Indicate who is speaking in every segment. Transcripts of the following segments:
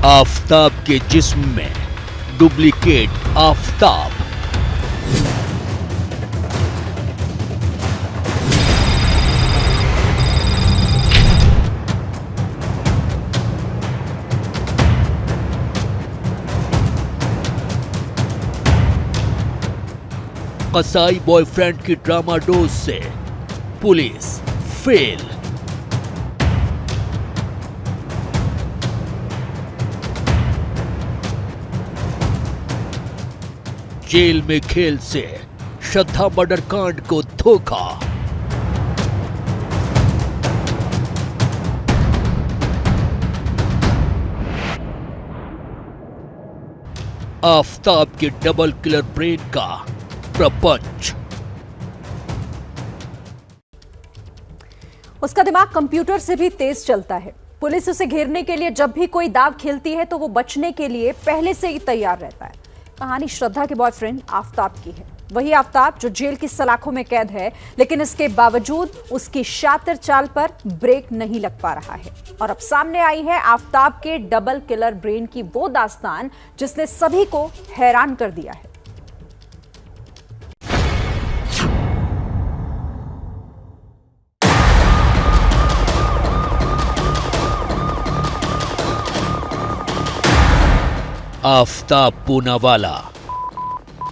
Speaker 1: आफताब के जिस्म में डुप्लीकेट आफताब। कसाई बॉयफ्रेंड की ड्रामा डोज से पुलिस फेल। जेल में खेल से श्रद्धा मर्डर कांड को धोखा। आफताब के डबल किलर ब्रेन का प्रपंच।
Speaker 2: उसका दिमाग कंप्यूटर से भी तेज चलता है। पुलिस उसे घेरने के लिए जब भी कोई दाव खेलती है तो वो बचने के लिए पहले से ही तैयार रहता है। कहानी श्रद्धा के बॉयफ्रेंड आफताब की है। वही आफताब जो जेल की सलाखों में कैद है, लेकिन इसके बावजूद उसकी शातिर चाल पर ब्रेक नहीं लग पा रहा है। और अब सामने आई है आफताब के डबल किलर ब्रेन की वो दास्तान जिसने सभी को हैरान कर दिया है।
Speaker 1: आफताब पूनावाला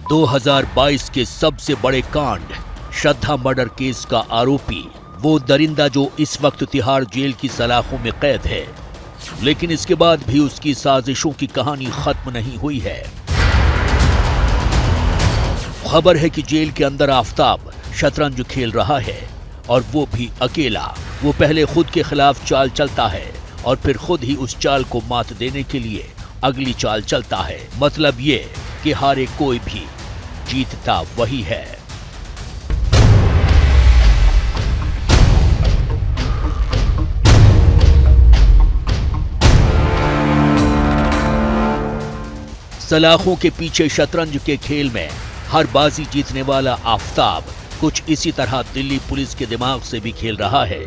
Speaker 1: 2022 के सबसे बड़े कांड श्रद्धा मर्डर केस का आरोपी, वो दरिंदा जो इस वक्त तिहाड़ जेल की सलाखों में कैद है, लेकिन इसके बाद भी उसकी साजिशों की कहानी खत्म नहीं हुई है। खबर है कि जेल के अंदर आफताब शतरंज खेल रहा है और वो भी अकेला। वो पहले खुद के खिलाफ चाल चलता है और फिर खुद ही उस चाल को मात देने के लिए अगली चाल चलता है। मतलब ये कि हारे कोई भी, जीतता वही है। सलाखों के पीछे शतरंज के खेल में हर बाजी जीतने वाला आफताब कुछ इसी तरह दिल्ली पुलिस के दिमाग से भी खेल रहा है।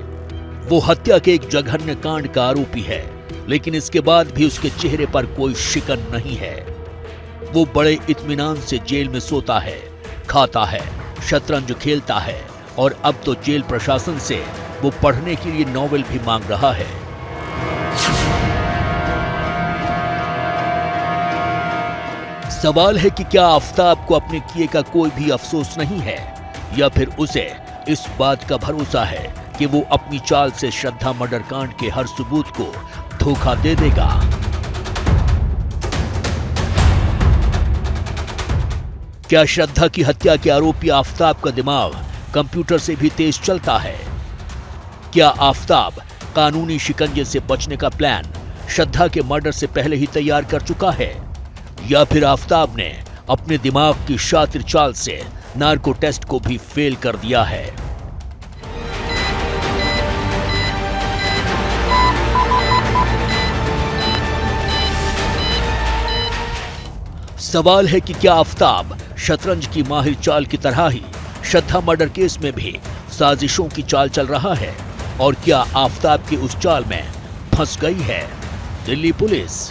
Speaker 1: वो हत्या के एक जघन्य कांड का आरोपी है, लेकिन इसके बाद भी उसके चेहरे पर कोई शिकन नहीं है। वो बड़े इत्मीनान से जेल में सोता है, खाता है, शतरंज खेलता है और अब तो जेल प्रशासन से वो पढ़ने के लिए नॉवेल भी मांग रहा है। सवाल है कि क्या आफताब को अपने किए का कोई भी अफसोस नहीं है, या फिर उसे इस बात का भरोसा है कि वो अपनी चाल से श्रद्धा मर्डर कांड के हर सबूत को धोखा दे देगा। क्या श्रद्धा की हत्या के आरोपी आफताब का दिमाग कंप्यूटर से भी तेज चलता है? क्या आफताब कानूनी शिकंजे से बचने का प्लान श्रद्धा के मर्डर से पहले ही तैयार कर चुका है, या फिर आफताब ने अपने दिमाग की शातिर चाल से नार्को टेस्ट को भी फेल कर दिया है? सवाल है कि क्या आफताब शतरंज की माहिर चाल की तरह ही श्रद्धा मर्डर केस में भी साजिशों की चाल चल रहा है, और क्या आफताब की उस चाल में फंस गई है दिल्ली पुलिस?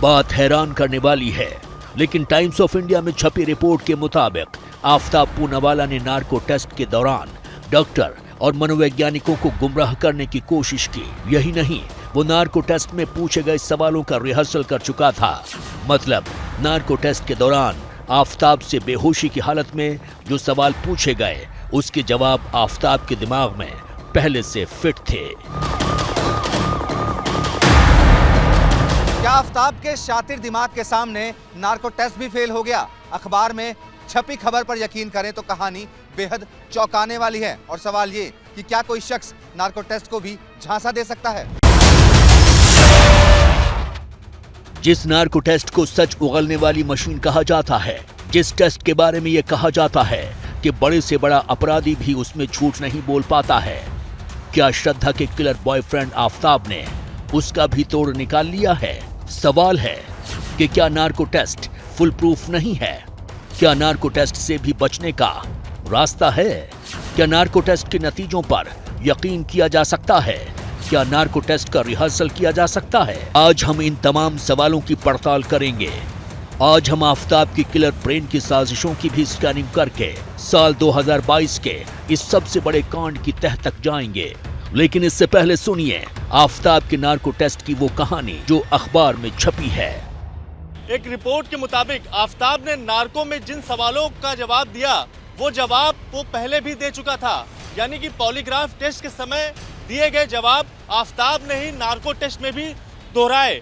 Speaker 1: बात हैरान करने वाली है, लेकिन टाइम्स ऑफ इंडिया में छपी रिपोर्ट के मुताबिक आफताब पूनावाला ने नार्को टेस्ट के दौरान डॉक्टर और मनोवैज्ञानिकों को गुमराह करने की कोशिश की। यही नहीं, वो नार्को टेस्ट में पूछे गए सवालों का रिहर्सल कर चुका था। मतलब नार्को टेस्ट के दौरान आफताब से बेहोशी की हालत में जो सवाल पूछे गए, उसके जवाब आफताब के दिमाग में पहले से फिट थे।
Speaker 3: क्या आफताब के शातिर दिमाग के सामने नार्को टेस्ट भी फेल हो गया? अखबार में छपी खबर पर यकीन करें तो कहानी बेहद चौंकाने वाली है। और सवाल ये कि क्या कोई शख्स नार्को टेस्ट को भी झांसा दे सकता है?
Speaker 1: जिस नार्को टेस्ट को सच उगलने वाली मशीन कहा जाता है, जिस टेस्ट के बारे में यह कहा जाता है कि बड़े से बड़ा अपराधी भी उसमें झूठ नहीं बोल पाता है, क्या श्रद्धा के किलर बॉयफ्रेंड आफताब ने उसका भी तोड़ निकाल लिया है? सवाल है कि क्या नार्को टेस्ट फुल प्रूफ नहीं है? क्या नार्को टेस्ट से भी बचने का रास्ता है? क्या नार्को टेस्ट के नतीजों पर यकीन किया जा सकता है? क्या नार्को टेस्ट का रिहर्सल किया जा सकता है? आज हम इन तमाम सवालों की पड़ताल करेंगे। आज हम आफताब की किलर ब्रेन की साजिशों की भी स्कैनिंग करके साल 2022 के इस सबसे बड़े कांड की तह तक जाएंगे। लेकिन इससे पहले सुनिए आफताब के नार्को टेस्ट की वो कहानी जो अखबार में छपी है।
Speaker 4: एक रिपोर्ट के मुताबिक आफताब ने नार्को में जिन सवालों का जवाब दिया वो जवाब वो पहले भी दे चुका था, यानी कि पॉलीग्राफ टेस्ट के समय दिए गए जवाब आफताब ने ही नार्को टेस्ट में भी दोहराए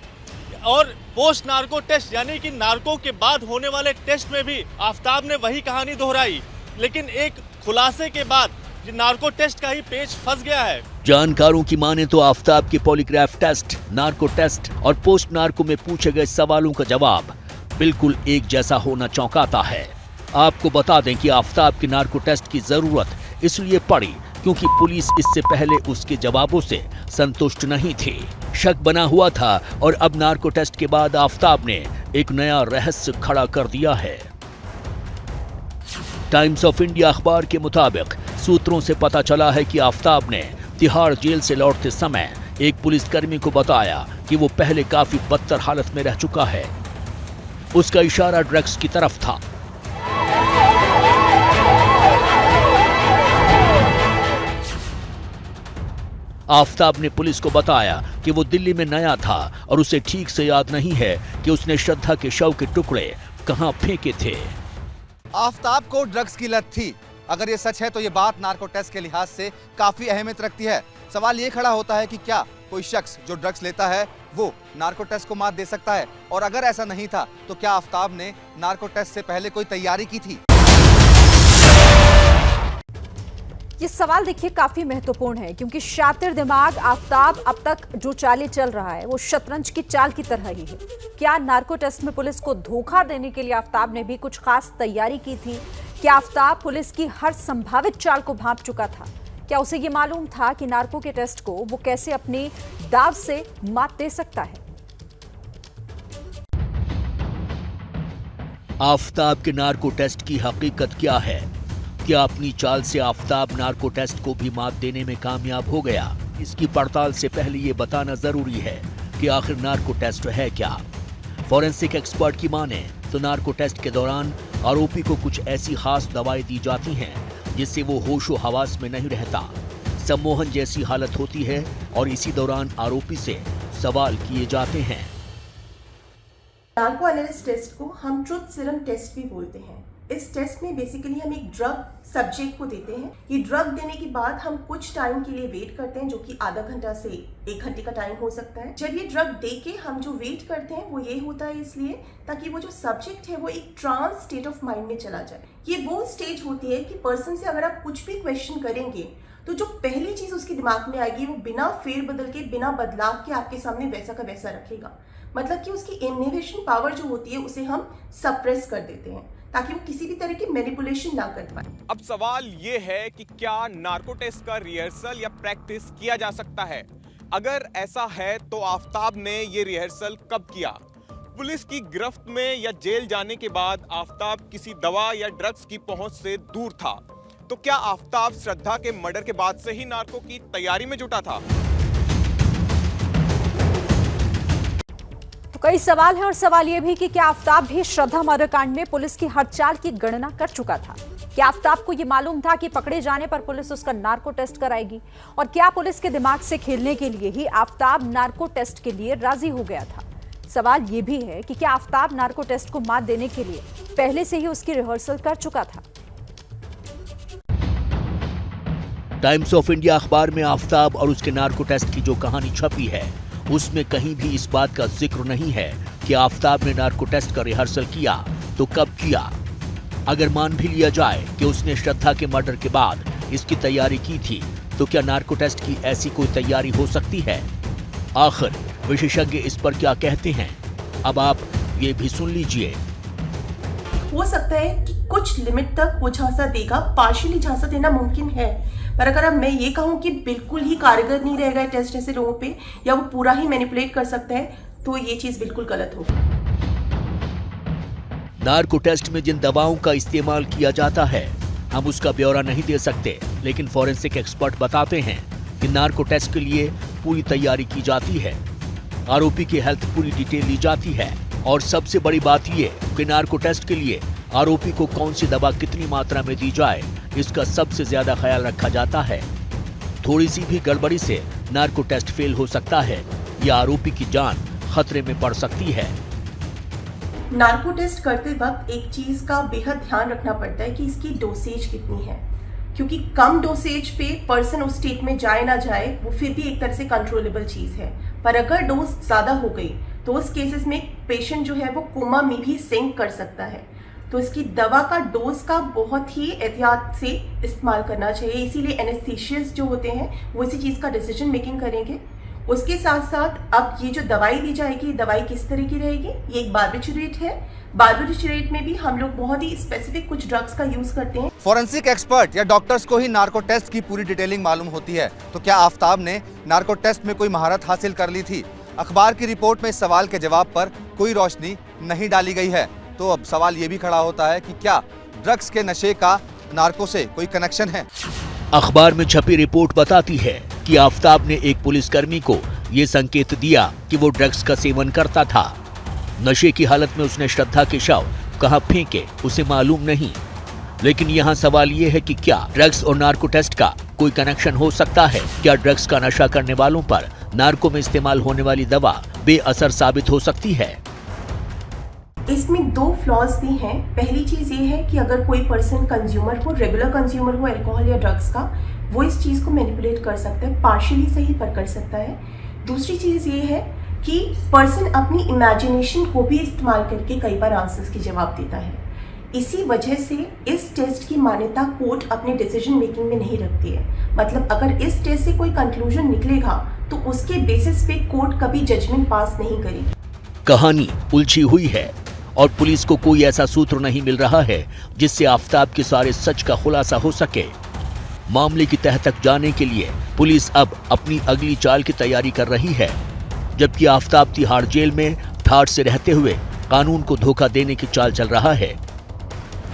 Speaker 4: और पोस्ट नार्को टेस्ट यानी कि नार्को के बाद होने वाले टेस्ट में भी आफताब ने वही कहानी दोहराई। लेकिन एक खुलासे के बाद ये नार्को टेस्ट का ही पेच फंस गया है।
Speaker 1: जानकारों की माने तो आफताब के पॉलीग्राफ टेस्ट, नार्को टेस्ट और पोस्ट नार्को में पूछे गए सवालों का जवाब बिल्कुल एक जैसा होना चौंकाता है। आपको बता दें कि आफताब के नार्को टेस्ट की जरूरत इसलिए पड़ी क्योंकि पुलिस इससे पहले उसके जवाबों से संतुष्ट नहीं थी। शक बना हुआ था और अब नार्को टेस्ट के बाद आफताब ने एक नया रहस्य खड़ा कर दिया है। टाइम्स ऑफ इंडिया अखबार के मुताबिक सूत्रों से पता चला है कि आफताब ने तिहाड़ जेल से लौटते समय एक पुलिसकर्मी को बताया कि वो पहले काफी बदतर हालत में रह चुका है। उसका इशारा ड्रग्स की तरफ था। आफताब ने पुलिस को बताया कि वो दिल्ली में नया था और उसे ठीक से याद नहीं है कि उसने श्रद्धा के शव के टुकड़े कहां फेंके थे।
Speaker 3: आफताब को ड्रग्स की लत थी। अगर ये सच है तो ये बात नार्को टेस्ट के लिहाज से काफी अहमियत रखती है। सवाल ये खड़ा होता है कि क्या कोई शख्स जो ड्रग्स लेता है वो नार्को टेस्ट को मात दे सकता है, और अगर ऐसा नहीं था तो क्या आफताब ने नार्को टेस्ट से पहले कोई तैयारी की थी?
Speaker 2: ये सवाल देखिए काफी महत्वपूर्ण है क्योंकि शातिर दिमाग आफताब अब तक जो चालें चल रहा है वो शतरंज की चाल की तरह ही है। क्या नार्को टेस्ट में पुलिस को धोखा देने के लिए आफताब ने भी कुछ खास तैयारी की थी? क्या आफताब पुलिस की हर संभावित चाल को भांप चुका था? क्या उसे ये मालूम था कि नार्को के टेस्ट को वो कैसे अपने दाव से मात दे सकता है?
Speaker 1: आफताब के नार्को टेस्ट की हकीकत क्या है? क्या अपनी चाल से आफताब नार्को टेस्ट को भी मात देने में कामयाब हो गया? इसकी पड़ताल से पहले ये बताना जरूरी है कि आखिर नार्को टेस्ट है क्या। फॉरेंसिक एक्सपर्ट की माने तो नार्को टेस्ट के दौरान आरोपी को कुछ ऐसी खास दवाएं दी जाती हैं जिससे वो होशो हवास में नहीं रहता। सम्मोहन जैसी हालत होती है और इसी दौरान आरोपी से सवाल किए जाते हैं।
Speaker 5: नार्को एनालिसिस टेस्ट को हम ट्रुथ सीरम टेस्ट भी बोलते हैं। इस टेस्ट में बेसिकली हम एक ड्रग सब्जेक्ट को देते हैं। ये ड्रग देने के बाद हम कुछ टाइम के लिए वेट करते हैं, जो कि आधा घंटा से 1 घंटे का टाइम हो सकता है। जब ये ड्रग दे के हम जो वेट करते हैं वो ये होता है इसलिए ताकि वो जो सब्जेक्ट है वो एक ट्रांस स्टेट ऑफ माइंड में चला जाए। ये वो स्टेज होती है कि पर्सन से अगर आप कुछ भी क्वेश्चन करेंगे तो जो पहली चीज उसके दिमाग में आएगी वो बिना फेर बदल के, बिना बदलाव के आपके सामने वैसा का वैसा रखेगा। मतलब कि उसकी इन्हिबिशन पावर जो होती है उसे हम सप्रेस कर देते हैं ताकि वो किसी भी तरह की मैनिपुलेशन ना कर पाए।
Speaker 6: अब सवाल ये है कि क्या नार्को टेस्ट का रिहर्सल या प्रैक्टिस किया जा सकता है? अगर ऐसा है तो आफताब ने ये रिहर्सल कब किया? पुलिस की गिरफ्त में या जेल जाने के बाद आफताब किसी दवा या ड्रग्स की पहुंच से दूर था, तो क्या आफताब श्रद्धा के मर्डर के बाद से ही नार्को की तैयारी में जुटा था?
Speaker 2: कई सवाल हैं और सवाल यह भी कि क्या आफताब भी श्रद्धा मर्डर कांड में पुलिस की हर चाल की गणना कर चुका था? क्या आफताब को यह मालूम था कि पकड़े जाने पर पुलिस उसका नार्को टेस्ट कराएगी? और क्या पुलिस के दिमाग से खेलने के लिए ही आफताब नार्को टेस्ट के लिए राजी हो गया था? सवाल यह भी है कि क्या आफताब नार्को टेस्ट को मात देने के लिए पहले से ही उसकी रिहर्सल कर चुका था?
Speaker 1: टाइम्स ऑफ इंडिया अखबार में आफताब और उसके नार्को टेस्ट की जो कहानी छपी है उसमें कहीं भी इस बात का जिक्र नहीं है कि आफताब ने नार्को टेस्ट का रिहर्सल किया तो कब किया। अगर मान भी लिया जाए कि उसने श्रद्धा के मर्डर के बाद इसकी तैयारी की थी, तो क्या नार्को टेस्ट की ऐसी कोई तैयारी हो सकती है? आखिर विशेषज्ञ इस पर क्या कहते हैं, अब आप ये भी सुन लीजिए।
Speaker 5: हो सकता है कि कुछ लिमिट तक वो झांसा देगा, पार्शियली झांसा देना मुमकिन है, पर अगर अब मैं ये कहूँ कि बिल्कुल ही कारगर नहीं रहेगा टेस्ट ऐसे लोगों पे, या वो पूरा ही मैनिपुलेट कर सकता है, तो ये चीज बिल्कुल गलत होगी।
Speaker 1: नार्को टेस्ट में जिन दवाओं का इस्तेमाल किया जाता है हम उसका ब्यौरा नहीं दे सकते, लेकिन फॉरेंसिक एक्सपर्ट बताते हैं कि नार्को टेस्ट के लिए पूरी तैयारी की जाती है। आरोपी की हेल्थ पूरी डिटेल ली जाती है और सबसे बड़ी बात ये कि नार्को टेस्ट के लिए आरोपी को कौन सी दवा कितनी मात्रा में दी जाए, इसका सबसे ज्यादा ख्याल रखा जाता है। थोड़ी सी भी गड़बड़ी से नार्को टेस्ट फेल हो सकता है या आरोपी की जान खतरे में पड़ सकती है।
Speaker 5: नार्को टेस्ट करते वक्त एक चीज का बेहद ध्यान रखना पड़ता है कि इसकी डोसेज कितनी है, क्योंकि कम डोसेज पे पर्सन उस स्टेट में जाए ना जाए वो फिर भी एक तरह से कंट्रोलेबल चीज है, पर अगर डोज ज्यादा हो गई तो उस केसेस में पेशेंट जो है वो कोमा में भी सिंक कर सकता है। तो इसकी दवा का डोज का बहुत ही एहतियात से इस्तेमाल करना चाहिए, इसीलिए एनेस्थीशियस्ट जो होते हैं वो इसी चीज़ का डिसीजन मेकिंग करेंगे। उसके साथ साथ अब ये जो दवाई दी जाएगी, दवाई किस तरह की रहेगी, ये एक बार्बिटूरेट है। बार्बिटूरेट में भी हम लोग बहुत ही स्पेसिफिक कुछ ड्रग्स का यूज करते हैं।
Speaker 3: फॉरेंसिक एक्सपर्ट या डॉक्टर्स को ही नार्को टेस्ट की पूरी डिटेलिंग मालूम होती है, तो क्या आफ्ताब ने नार्को टेस्ट में कोई महारत हासिल कर ली थी? अखबार की रिपोर्ट में इस सवाल के जवाब पर कोई रोशनी नहीं डाली गई है। तो अब सवाल ये भी खड़ा होता है कि क्या ड्रग्स के नशे का नार्को से कोई कनेक्शन है?
Speaker 1: अखबार में छपी रिपोर्ट बताती है कि आफ्ताब ने एक पुलिसकर्मी को ये संकेत दिया कि वो ड्रग्स का सेवन करता था। नशे की हालत में उसने श्रद्धा के शव कहां फेंके उसे मालूम नहीं, लेकिन यहाँ सवाल ये है कि क्या ड्रग्स और नार्को टेस्ट का कोई कनेक्शन हो सकता है? क्या ड्रग्स का नशा करने वालों पर नार्को में इस्तेमाल होने वाली दवा बेअसर साबित हो सकती है?
Speaker 5: इसमें दो फ्लॉज भी हैं। पहली चीज़ ये है कि अगर कोई पर्सन कंज्यूमर हो, रेगुलर कंज्यूमर हो अल्कोहल या ड्रग्स का, वो इस चीज़ को मैनिपुलेट कर सकता है, पार्शियली सही पर कर सकता है। दूसरी चीज़ ये है कि पर्सन अपनी इमेजिनेशन को भी इस्तेमाल करके कई बार आंसर्स की जवाब देता है। इसी वजह से इस टेस्ट की मान्यता कोर्ट अपने डिसीजन मेकिंग में नहीं रखती है। मतलब अगर इस टेस्ट से कोई कंक्लूजन निकलेगा तो उसके बेसिस पे कोर्ट कभी जजमेंट पास नहीं करेगी।
Speaker 1: कहानी उलझी हुई है और पुलिस को कोई ऐसा सूत्र नहीं मिल रहा है जिससे आफ्ताब के सारे सच का खुलासा हो सके। मामले की तह तक जाने के लिए पुलिस अब अपनी अगली चाल की तैयारी कर रही है, जबकि आफ्ताब तिहाड़ जेल में ठाठ से रहते हुए कानून को धोखा देने की चाल चल रहा है।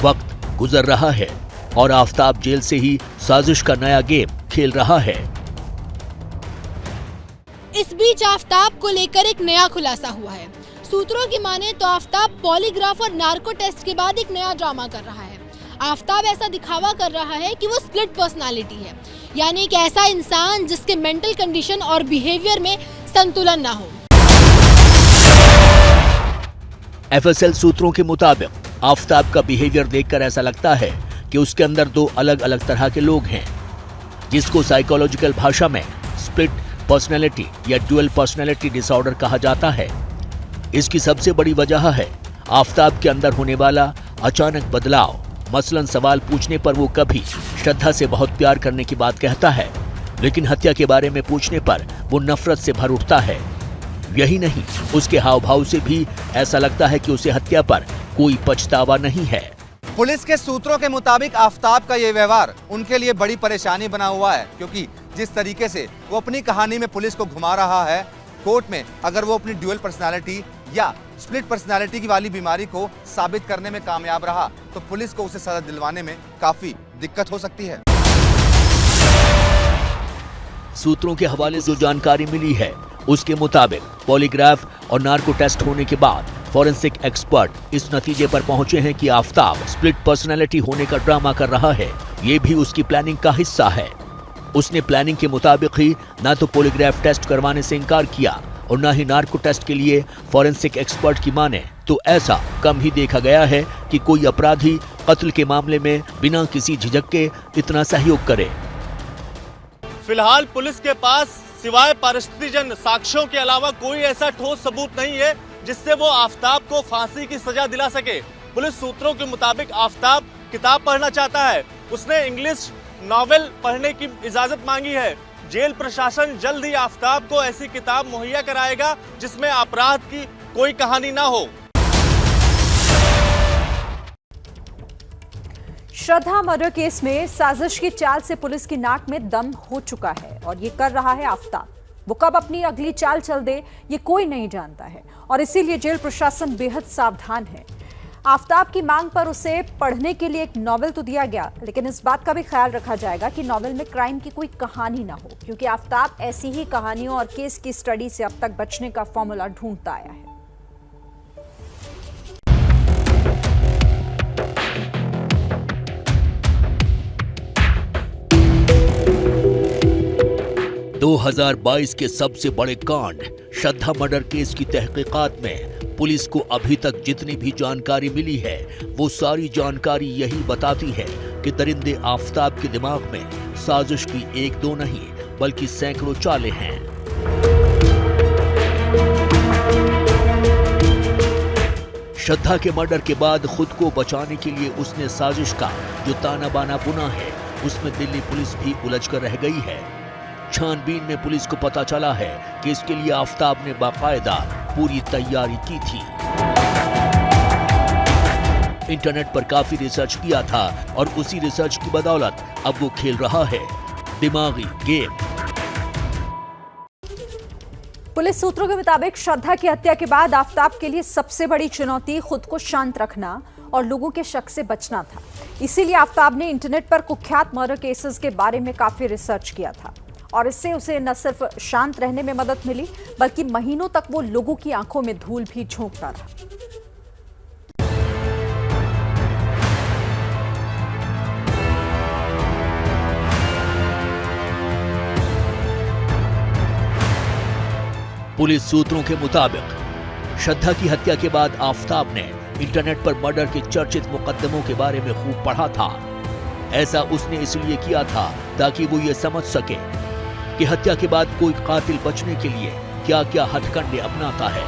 Speaker 1: वक्त गुजर रहा है और आफ्ताब जेल से ही साजिश का नया गेम खेल रहा है।
Speaker 7: इस बीच आफ्ताब को लेकर एक नया खुलासा हुआ है। सूत्रों की माने तो आफ्ताब पॉलीग्राफ और नार्को टेस्ट के बाद एक नया ड्रामा कर रहा है। आफ्ताब ऐसा दिखावा कर रहा है कि वो स्प्लिट पर्सनालिटी है, यानी एक ऐसा इंसान जिसके मेंटल कंडीशन और बिहेवियर में संतुलन ना हो।
Speaker 1: एफएसएल सूत्रों के मुताबिक आफ्ताब का बिहेवियर देखकर ऐसा लगता है कि उसके अंदर दो अलग अलग तरह के लोग हैं, जिसको साइकोलॉजिकल भाषा में स्प्लिट पर्सनैलिटी या ड्यूअल पर्सनैलिटी डिसऑर्डर कहा जाता है। इसकी सबसे बड़ी वजह है आफ्ताब के अंदर होने वाला अचानक बदलाव। मसलन सवाल पूछने पर वो कभी श्रद्धा से बहुत प्यार करने की बात कहता है, लेकिन हत्या के बारे में पूछने पर वो नफरत से भर उठता है। यही नहीं, उसके हाव भाव से भी ऐसा लगता है कि उसे हत्या पर कोई पछतावा नहीं है।
Speaker 3: पुलिस के सूत्रों के मुताबिक आफ्ताब का ये व्यवहार उनके लिए बड़ी परेशानी बना हुआ है, क्योंकि जिस तरीके से वो अपनी कहानी में पुलिस को घुमा रहा है, कोर्ट में अगर वो अपनी ड्यूअल पर्सनालिटी या स्प्लिट पर्सनालिटी की वाली बीमारी को साबित करने में कामयाब रहा तो पुलिस को उसे सजा दिलवाने में काफी दिक्कत हो सकती है।
Speaker 1: सूत्रों के हवाले से जो जानकारी मिली है उसके मुताबिक पॉलीग्राफ और नार्को टेस्ट होने के बाद फॉरेंसिक एक्सपर्ट इस नतीजे पर पहुंचे हैं कि आफ्ताब स्प्लिट पर्सनालिटी होने का ड्रामा कर रहा है। ये भी उसकी प्लानिंग का हिस्सा है। उसने प्लानिंग के मुताबिक ही ना तो पॉलीग्राफ टेस्ट करवाने से इनकार किया और ना ही नार्को टेस्ट के लिए फॉरेंसिक एक्सपर्ट की माने तो ऐसा कम ही देखा गया है कि कोई अपराधी कत्ल के मामले में बिना किसी झिझक के इतना सहयोग करे।
Speaker 4: फिलहाल पुलिस के पास सिवाय परिस्थितिजन्य साक्ष्यों के अलावा कोई ऐसा ठोस सबूत नहीं है जिससे वो आफ्ताब को फांसी की सजा दिला सके। पुलिस सूत्रों के मुताबिक आफ्ताब किताब पढ़ना चाहता है। उसने इंग्लिश नॉवेल पढ़ने की इजाजत मांगी है। जेल प्रशासन जल्द ही आफ्ताब को ऐसी किताब मुहैया कराएगा जिसमें अपराध की कोई कहानी ना हो।
Speaker 2: श्रद्धा मर्डर केस में साजिश की चाल से पुलिस की नाक में दम हो चुका है और ये कर रहा है आफ्ताब। वो कब अपनी अगली चाल चल दे ये कोई नहीं जानता है और इसीलिए जेल प्रशासन बेहद सावधान है। आफताब की मांग पर उसे पढ़ने के लिए एक नॉवेल तो दिया गया, लेकिन इस बात का भी ख्याल रखा जाएगा कि नॉवेल में क्राइम की कोई कहानी ना हो, क्योंकि आफताब ऐसी ही कहानियों और केस की स्टडी से अब तक बचने का फॉर्मूला ढूंढता आया है।
Speaker 1: दो 2022 के सबसे बड़े कांड श्रद्धा मर्डर केस की तहकीकात में पुलिस को अभी तक जितनी भी जानकारी मिली है, वो सारी जानकारी यही बताती है कि दरिंदे आफताब के दिमाग में साजिश की एक दो नहीं बल्कि सैकड़ों चालें हैं। श्रद्धा के मर्डर के बाद खुद को बचाने के लिए उसने साजिश का जो ताना बाना बुना है, उसमें दिल्ली पुलिस भी उलझ कर रह गई है। छानबीन में पुलिस को पता चला है कि इसके लिए आफताब ने बाकायदा पूरी तैयारी की थी। इंटरनेट पर काफी रिसर्च किया था और उसी रिसर्च की बदौलत अब वो खेल रहा है दिमागी गेम।
Speaker 2: पुलिस सूत्रों के मुताबिक श्रद्धा की हत्या के बाद आफताब के लिए सबसे बड़ी चुनौती खुद को शांत रखना और लोगों के शक से बचना था। इसीलिए आफताब ने इंटरनेट पर कुख्यात मर्डर केसेस के बारे में काफी रिसर्च किया था और इससे उसे न सिर्फ शांत रहने में मदद मिली, बल्कि महीनों तक वो लोगों की आंखों में धूल भी झोंकता रहा।
Speaker 1: पुलिस सूत्रों के मुताबिक श्रद्धा की हत्या के बाद आफताब ने इंटरनेट पर मर्डर के चर्चित मुकदमों के बारे में खूब पढ़ा था। ऐसा उसने इसलिए किया था ताकि वो ये समझ सके कि हत्या के बाद कोई कातिल बचने के लिए क्या क्या हथकंडे अपनाता है।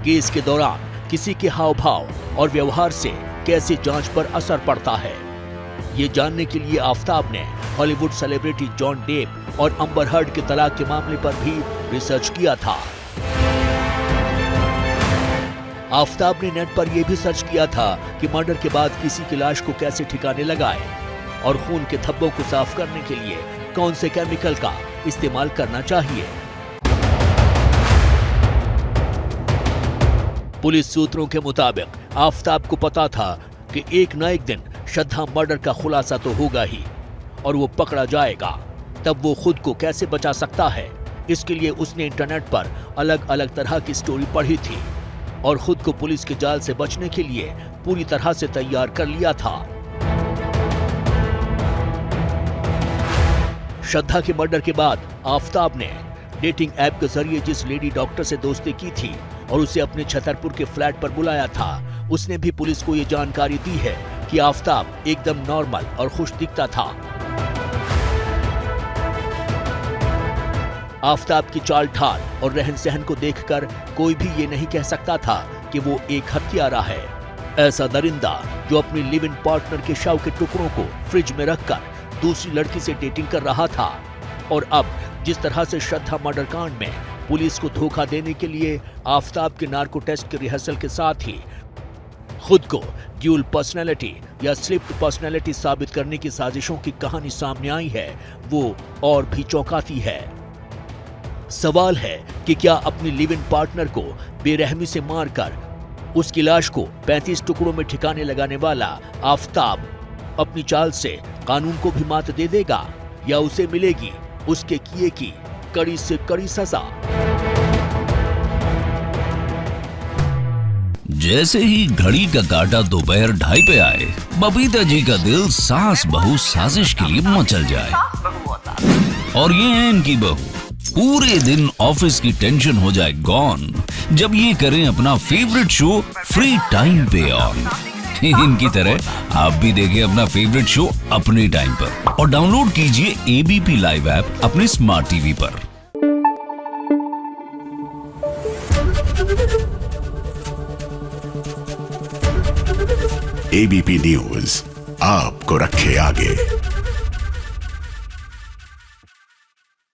Speaker 1: केस के दौरान किसी के हाव भाव और व्यवहार से कैसे जांच पर असर पड़ता है, ये जानने के लिए आफताब ने हॉलीवुड सेलिब्रिटी जॉन डेप और अम्बर हर्ड के तलाक के मामले पर भी रिसर्च किया था। आफताब ने नेट पर यह भी सर्च किया था कि मर्डर के बाद किसी की लाश को कैसे ठिकाने लगाए और खून के धब्बों को साफ करने के लिए कौन से केमिकल का इस्तेमाल करना चाहिए। पुलिस सूत्रों के मुताबिक आफताब को पता था कि एक न एक दिन श्रद्धा मर्डर का खुलासा तो होगा ही और वो पकड़ा जाएगा। तब वो खुद को कैसे बचा सकता है, इसके लिए उसने इंटरनेट पर अलग अलग तरह की स्टोरी पढ़ी थी और खुद को पुलिस के जाल से बचने के लिए पूरी तरह से तैयार कर लिया था। श्रद्धा के मर्डर के बाद आफताब ने डेटिंग ऐप के जरिए जिस लेडी डॉक्टर से दोस्ती की थी और उसे अपने छतरपुर के फ्लैट पर बुलाया था, उसने भी पुलिस को ये जानकारी दी है कि आफताब एकदम नॉर्मल और खुश दिखता था। आफताब की चाल ढाल और रहन सहन को देखकर कोई भी ये नहीं कह सकता था कि वो एक हत्यारा है। ऐसा दरिंदा जो अपनी लिव इन पार्टनर के शव के टुकड़ों को फ्रिज में रखकर दूसरी लड़की से डेटिंग कर रहा था और अब जिस तरह से श्रद्धा मर्डर कांड में पुलिस को धोखा देने के लिए आफताब के नार्को टेस्ट के रिहर्सल के साथ ही खुद को ड्यूल पर्सनैलिटी या स्लिप्ड पर्सनैलिटी साबित करने की साजिशों की कहानी सामने आई है, वो और भी चौंकाती है। सवाल है कि क्या अपनी लिव इन पार्टनर को बेरहमी से मारकर उसकी लाश को 35 टुकड़ों में ठिकाने लगाने वाला आफताब अपनी चाल से कानून को भी मात दे देगा या उसे मिलेगी उसके किए की कड़ी से कड़ी सजा।
Speaker 8: जैसे ही घड़ी का काटा दोपहर 2:30 पे आए, बबीता जी का दिल सास बहू साजिश के लिए मचल जाए। और ये है इनकी बहू, पूरे दिन ऑफिस की टेंशन हो जाए गॉन जब ये करें अपना फेवरेट शो फ्री टाइम पे ऑन। इनकी तरह आप भी देखें अपना फेवरेट शो अपने टाइम पर और डाउनलोड कीजिए एबीपी लाइव ऐप अपने स्मार्ट टीवी पर।
Speaker 9: एबीपी न्यूज आपको रखे आगे।